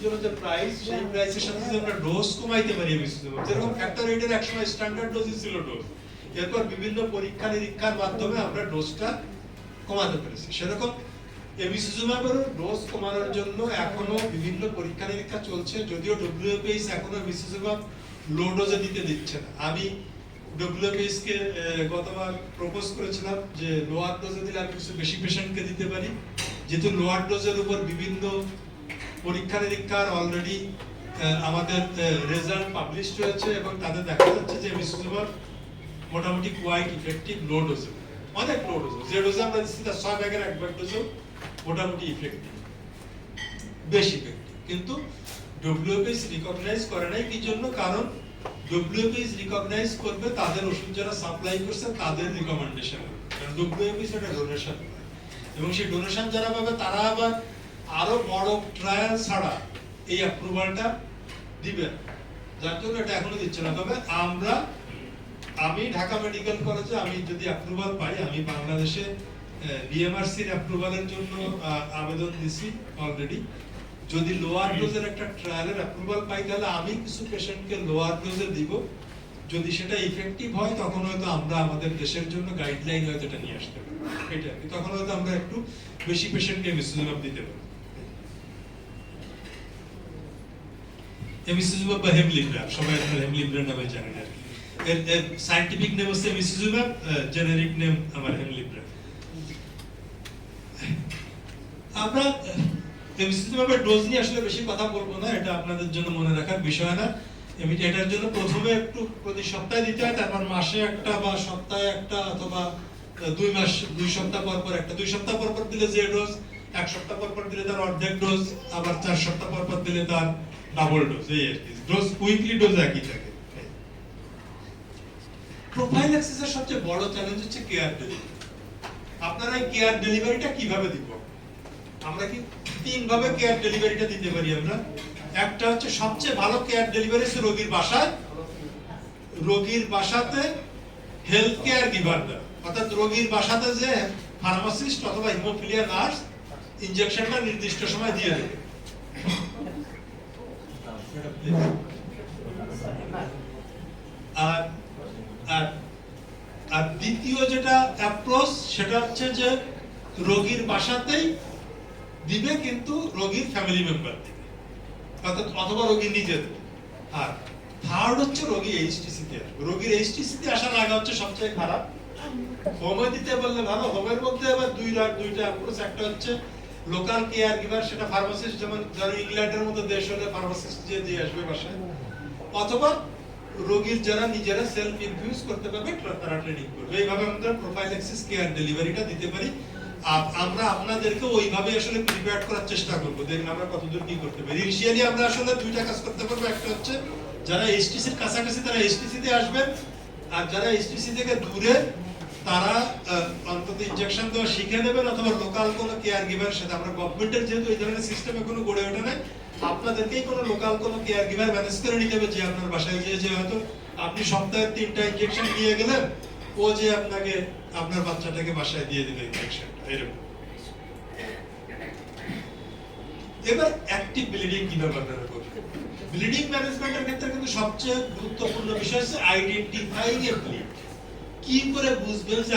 জন্য যে প্রাইস, সেই প্রাইসের সাথে যদি আমরা ডোজ কমাইতে পারি এমিসিজুমাব, যেরকম ফ্যাক্টর 8 এর একসময় স্ট্যান্ডার্ড ডোজই ছিল ডোজ, এরপর বিভিন্ন পরীক্ষা নিরীক্ষার মাধ্যমে আমরা ডোজটা কমাতে পেরেছি। সেরকম এমিসিজুমাবের ডোজ কমানোর জন্য এখনো বিভিন্ন পরীক্ষা নিরীক্ষা চলছে, যদিও ডব্লিউএইচ এখনো এমিসিজুমাব লো ডোজে দিতে দিচ্ছে না। আমি ডব্লিউএইচ কে গতবার প্রপোজ করেছিলাম যে লোয়ার ডোজে দিলে আর কিছু বেশি পেশেন্টকে দিতে পারি, যেহেতু লোয়ার ডোজের উপর বিভিন্ন পরীক্ষা নিরীক্ষার অলরেডি আমাদের রেজাল্ট পাবলিশড হয়েছে এবং তাদের দেখা যাচ্ছে যে এমিসিজুমাব মোটামুটি কোয়াইট ইফেক্টিভ লো ডোজে, অনেক লো ডোজে, যে ডোজে আমরা দিচ্ছি তার 6 ভাগের 1 ভাগ ডোজেও মোটামুটি ইফেক্টিভ, বেশি ইফেক্টিভ। কিন্তু ডব্লিউএইচ রিকগনাইজ করে নাই কি জন্য? কারণ ডব্লিউএইচ রিকগনাইজ করবে তাদের ওষুধ যারা সাপ্লাই করছে তাদের রিকমেন্ডেশন, কারণ ডব্লিউএইচ এটা ডোনেশন, এবং সেই ডোনেশন যারা পাবে তারা আবার আরো বড় ট্রায়াল ছাড়া এই অ্যাপ্রুভালটা দিবে, যার জন্য এটা এখনো দিচ্ছে না। তবে আমি ঢাকা মেডিকেল কলেজে আমি যদি অ্যাপ্রুভাল পাই, আমি বাংলাদেশে বিএমআরসির অ্যাপ্রুভালের জন্য আবেদন দিছি অলরেডি। যদি লোয়ার ডোজের একটা ট্রায়ালের অ্যাপ্রুভাল পাই তাহলে আমি কিছু পেশেন্টকে লোয়ার ডোজে দিব, যদি সেটা ইফেক্টিভ হয় তখন হয়তো আমরা আমাদের দেশের জন্য গাইডলাইন হয়তো এটা নিয়ে আসতে পারি, এটা তখন হয়তো আমরা একটু বেশি পেশেন্টকে এমিসিজুমাব দিতে পারি। এমিসিজুমাব বা হেমলিব্রা, সবাই আপনারা হেমলিব্রা নামে জানেন আর কি। এর সায়েন্টিফিক নেম হচ্ছে এমিসিজুমাব, জেনারিক নেম আমার হেমলিব্রা। আমরা এমিসিজুমাবের ডোজ নিয়ে আসলে বেশি কথা বলবো না, এটা আপনাদের জন্য মনে রাখার বিষয় না। এটার জন্য প্রথমে একটু প্রতি সপ্তাহে দিতে হয়, তারপর মাসে একটা বা সপ্তাহে একটা, অথবা 2 সপ্তাহ পর পর একটা। 2 সপ্তাহ পর পর দিলে যে ডোজ, 1 সপ্তাহ পর পর দিলে তার অর্ধেক ডোজ, আবার 4 সপ্তাহ পর পর দিলে তার ডাবল ডোজ। এই আর কি, ডোজ উইকলি ডোজ একই থাকে। প্রোফাইল্যাক্সিসের সবচেয়ে বড় চ্যালেঞ্জ হচ্ছে কেয়ার ডেলিভারি। আপনারা এই কেয়ার ডেলিভারিটা কিভাবে দিব? আমরা কি 3 ভাবে কেয়ার ডেলিভারিটা দিতে পারি আমরা। একটা হচ্ছে সবচেয়ে ভালো কেয়ার ডেলিভারি হচ্ছে রোগীর বাসাতে হেলথ কেয়ার গিভার দেয়, অর্থাৎ রোগীর বাসাতে যে ফার্মাসিস্ট অথবা হিমোফিলিয়া নার্স ইনজেকশনটা নির্দিষ্ট সময় দিয়ে দেবে। আর দ্বিতীয় যেটা অ্যাপ্রোচ, সেটা হচ্ছে যে রোগীর বাসাতেই দিবে, কিন্তু রোগীর ফ্যামিলি মেম্বার দিবে, অথবা রোগী নিজে দেবে। আর থার্ড হচ্ছে রোগী এইচটিসি তে আসবে। রোগীর এইচটিসি তে আসার আগে হচ্ছে সবচেয়ে খারাপ। হোমে দিতে বললে ভালো। হোমের মধ্যে আবার দুইটা অ্যাপ্রোচ, একটা হচ্ছে লোকাল কেয়ার গিভার, সেটা ফার্মাসিস্ট, যেমন ধরো ইংল্যান্ডের মতো দেশ হলে ফার্মাসিস্ট দিয়ে আসবে বাসায়, অথবা রোগীর যারা নিজেরা সেলফ ইনফিউজ করতে পারবে তারা ট্রেনিং করবে। এইভাবে আমরা প্রোফাইল্যাক্সিস কেয়ার ডেলিভারিটা দিতে পারি। আমরা আপনাদেরকে ওইভাবে আসলে প্রিপেয়ার করার চেষ্টা করব, দেখুন আমরা কতদূর কি করতে পারি। ইনিশিয়ালি আমরা আসলে দুইটা কাজ করতে পারবো। একটা হচ্ছে যারা এইচটিসির কাছাকাছি তারা এইচটিসি তে আসবেন, আর যারা এইচটিসি থেকে দূরে তারা অন্তত ইনজেকশন দেওয়া শিখে নেবেন, অথবা লোকাল কোনো কেয়ার গিভার সাথে। আমরা গভর্নমেন্টের যেহেতু এই ধরনের সিস্টেম এখনো গড়ে ওঠে নাই, আপনাদেরকেই কোনো লোকাল কোনো কেয়ার গিভার ম্যানেজ করে নিতে হবে, যে আপনার বাসায় যে হয়তো আপনি সপ্তাহে 3টা ইনজেকশন নিয়ে গেলেন, ও যে আপনাকে আপনার বাচ্চাটাকে বাসায় দিয়ে দিবে ইনজেকশনটা, এরকম। এবার অ্যাক্টিভ ব্লিডিং কিভাবে আপনারা করবেন? ব্লিডিং ম্যানেজমেন্টের ক্ষেত্রে কিন্তু সবচেয়ে গুরুত্বপূর্ণ বিষয় হচ্ছে আইডেন্টিফাইং এ ব্লিড। কি করে বুঝবেন যে